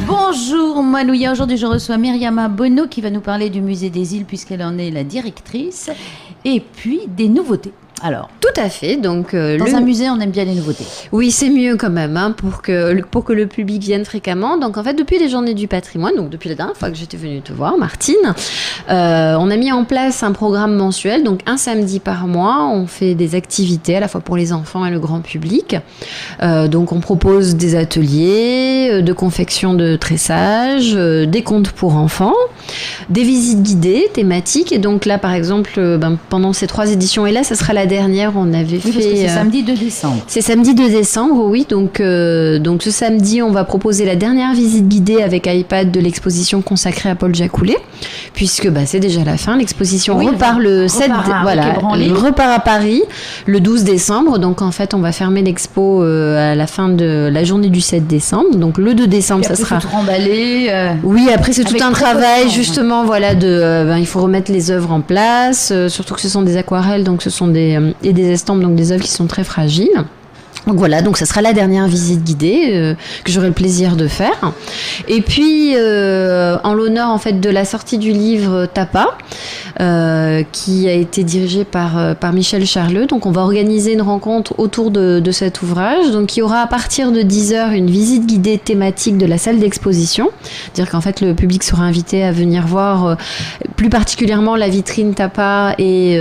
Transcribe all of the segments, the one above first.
Bonjour Manouya, aujourd'hui je reçois Myriama Bonneau qui va nous parler du musée des îles puisqu'elle en est la directrice et puis des nouveautés. Alors, tout à fait. Donc, dans un musée, on aime bien les nouveautés. Oui, c'est mieux quand même pour que le public vienne fréquemment. Donc, en fait, depuis les Journées du patrimoine, donc depuis la dernière fois que j'étais venue te voir, Martine, on a mis en place un programme mensuel. Donc, un samedi par mois, on fait des activités à la fois pour les enfants et le grand public. Donc, on propose des ateliers de confection de tressage, des contes pour enfants, des visites guidées thématiques. Et donc là, par exemple, pendant ces 3 éditions, et là, ça sera la dernière, on avait fait... Parce que c'est samedi 2 décembre. C'est samedi 2 décembre, oui. Donc ce samedi, on va proposer la dernière visite guidée avec iPad de l'exposition consacrée à Paul Jacoulet, puisque c'est déjà la fin. L'exposition repart le 7... repart à Paris le 12 décembre. Donc en fait, on va fermer l'expo à la fin de la journée du 7 décembre. Donc le 2 décembre, ça sera... tout remballer. Oui, après c'est tout un travail, justement, voilà, il faut remettre les œuvres en place, surtout que ce sont des aquarelles, donc ce sont des estampes, donc des œuvres qui sont très fragiles. Donc voilà, donc ça sera la dernière visite guidée que j'aurai le plaisir de faire. Et puis en l'honneur en fait de la sortie du livre Tapa, qui a été dirigé par Michel Charleux. Donc on va organiser une rencontre autour de cet ouvrage. Donc il y aura à partir de 10h une visite guidée thématique de la salle d'exposition. C'est-à-dire qu'en fait le public sera invité à venir voir plus particulièrement la vitrine Tapa et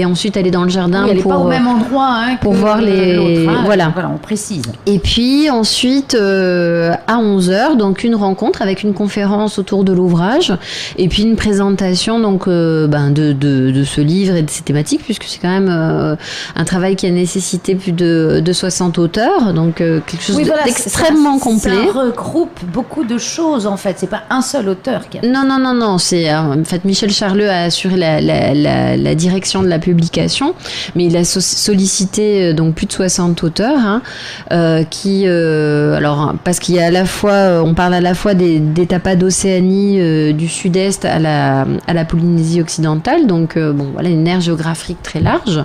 ensuite aller dans le jardin pour pas au même endroit pour voir les Voilà, on précise. Et puis ensuite, à 11h, donc une rencontre avec une conférence autour de l'ouvrage et puis une présentation donc, de ce livre et de ses thématiques, puisque c'est quand même un travail qui a nécessité plus de 60 auteurs, donc quelque chose d'extrêmement complet. Ça regroupe beaucoup de choses en fait, c'est pas un seul auteur qui a... Non, c'est en fait Michel Charleux a assuré la direction de la publication, mais il a sollicité donc plus de 60 auteurs. Parce qu'il y a à la fois, on parle à la fois des tapas d'Océanie du sud-est à la Polynésie occidentale, donc une aire géographique très large,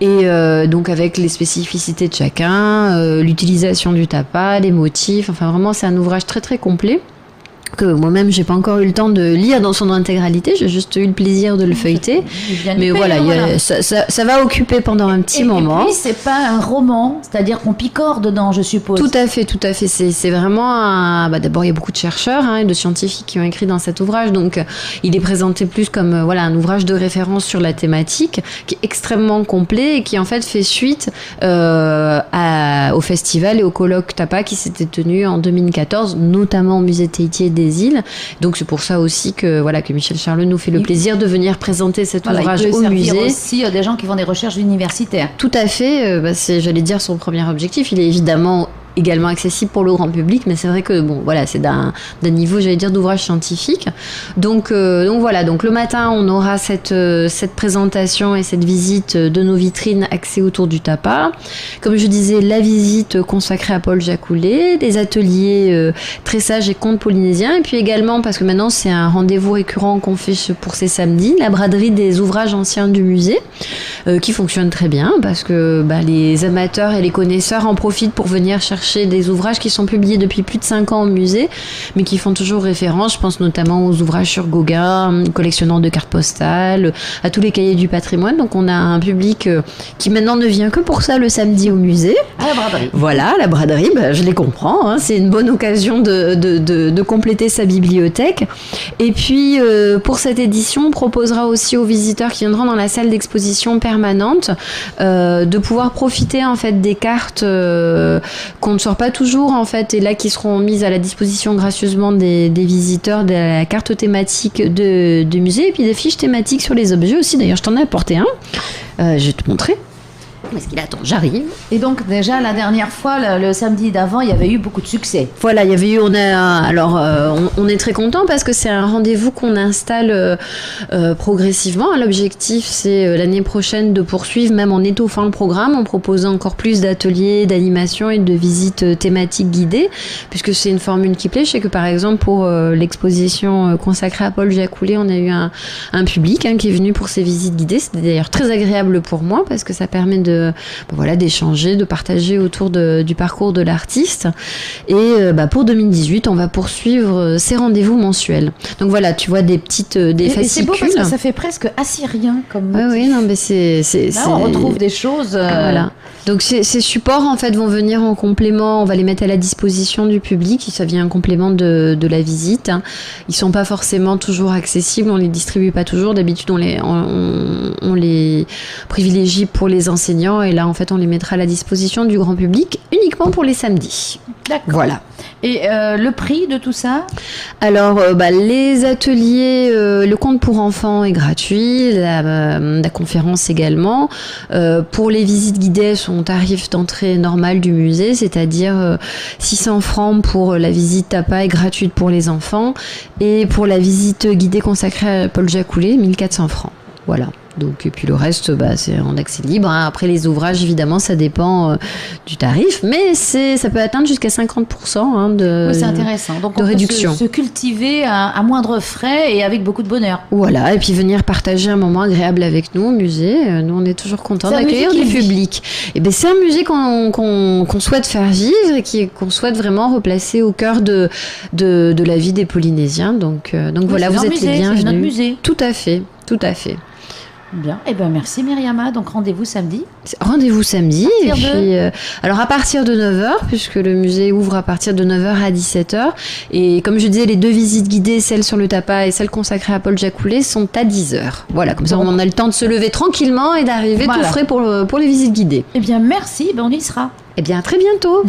et donc avec les spécificités de chacun, l'utilisation du tapa, les motifs, enfin vraiment c'est un ouvrage très très complet que moi-même j'ai pas encore eu le temps de lire dans son intégralité, j'ai juste eu le plaisir de le feuilleter, mais ça va occuper pendant un petit moment. Et puis c'est pas un roman, c'est-à-dire qu'on picore dedans, je suppose. Tout à fait, c'est vraiment d'abord il y a beaucoup de chercheurs et de scientifiques qui ont écrit dans cet ouvrage, donc il est présenté plus comme un ouvrage de référence sur la thématique qui est extrêmement complet et qui en fait fait suite au festival et au colloque Tapa qui s'était tenu en 2014, notamment au musée Tahiti des îles. Donc c'est pour ça aussi que Michel Charleux nous fait le plaisir de venir présenter cet ouvrage au musée. Aussi des gens qui font des recherches universitaires. Tout à fait, c'est j'allais dire son premier objectif. Il est évidemment également accessible pour le grand public, mais c'est vrai que c'est d'un niveau, j'allais dire, d'ouvrage scientifique. Donc le matin on aura cette présentation et cette visite de nos vitrines axées autour du tapa. Comme je disais, la visite consacrée à Paul Jacoulet, des ateliers tressage et contes polynésiens, et puis également, parce que maintenant c'est un rendez-vous récurrent qu'on fait pour ces samedis, la braderie des ouvrages anciens du musée, qui fonctionne très bien, parce que les amateurs et les connaisseurs en profitent pour venir chercher des ouvrages qui sont publiés depuis plus de 5 ans au musée, mais qui font toujours référence. Je pense notamment aux ouvrages sur Gauguin, collectionnant de cartes postales, à tous les cahiers du patrimoine. Donc on a un public qui maintenant ne vient que pour ça le samedi au musée. À la braderie. Voilà, la braderie, je les comprends. C'est une bonne occasion de compléter sa bibliothèque. Et puis pour cette édition, on proposera aussi aux visiteurs qui viendront dans la salle d'exposition permanente de pouvoir profiter en fait des cartes qu'on ne sort pas toujours en fait, et là qui seront mises à la disposition gracieusement des visiteurs, de la carte thématique du musée, et puis des fiches thématiques sur les objets aussi. D'ailleurs, je t'en ai apporté un. Je vais te montrer. Parce qu'il attend, j'arrive. Et donc déjà la dernière fois, le samedi d'avant, il y avait eu beaucoup de succès. Voilà, il y avait eu, on est très content parce que c'est un rendez-vous qu'on installe progressivement. L'objectif, c'est l'année prochaine de poursuivre, même en étoffant le programme, en proposant encore plus d'ateliers, d'animations et de visites thématiques guidées, puisque c'est une formule qui plaît. Je sais que par exemple pour l'exposition consacrée à Paul Jacoulet, on a eu un public qui est venu pour ces visites guidées. C'était d'ailleurs très agréable pour moi parce que ça permet de voilà, d'échanger, de partager autour du parcours de l'artiste. Et pour 2018, on va poursuivre ces rendez-vous mensuels. Donc voilà, tu vois des fascicules. Et c'est beau parce que ça fait presque assyrien comme motif. Oui, non, mais Là, on retrouve des choses. Voilà. Donc ces supports en fait vont venir en complément, on va les mettre à la disposition du public, ça vient en complément de la visite. Ils sont pas forcément toujours accessibles, on les distribue pas toujours, d'habitude on les privilégie pour les enseignants et là en fait on les mettra à la disposition du grand public uniquement pour les samedis. D'accord. Voilà. Et le prix de tout ça? Alors, les ateliers, le compte pour enfants est gratuit, la conférence également. Pour les visites guidées, son tarif d'entrée normal du musée, c'est-à-dire 600 francs pour la visite Tapa est gratuite pour les enfants et pour la visite guidée consacrée à Paul Jacoulet, 1400 francs. Voilà. Donc, et puis le reste, c'est en accès libre. Après les ouvrages, évidemment, ça dépend du tarif, mais ça peut atteindre jusqu'à 50% c'est intéressant. Donc, de on réduction. Peut se cultiver à moindre frais et avec beaucoup de bonheur. Voilà, et puis venir partager un moment agréable avec nous au musée. Nous, on est toujours contents d'accueillir du public. Et c'est un musée qu'on souhaite faire vivre et qu'on souhaite vraiment replacer au cœur de la vie des Polynésiens. Donc voilà, vous êtes les bienvenus. C'est notre musée. Tout à fait, tout à fait. Bien, merci Myriama, donc rendez-vous samedi. Rendez-vous samedi, et puis alors à partir de 9h, puisque le musée ouvre à partir de 9h à 17h, et comme je disais, les 2 visites guidées, celle sur le Tapa et celle consacrée à Paul Jacoulet, sont à 10h. Voilà, comme ça on a le temps de se lever tranquillement et d'arriver tout frais pour les visites guidées. Merci, on y sera. À très bientôt.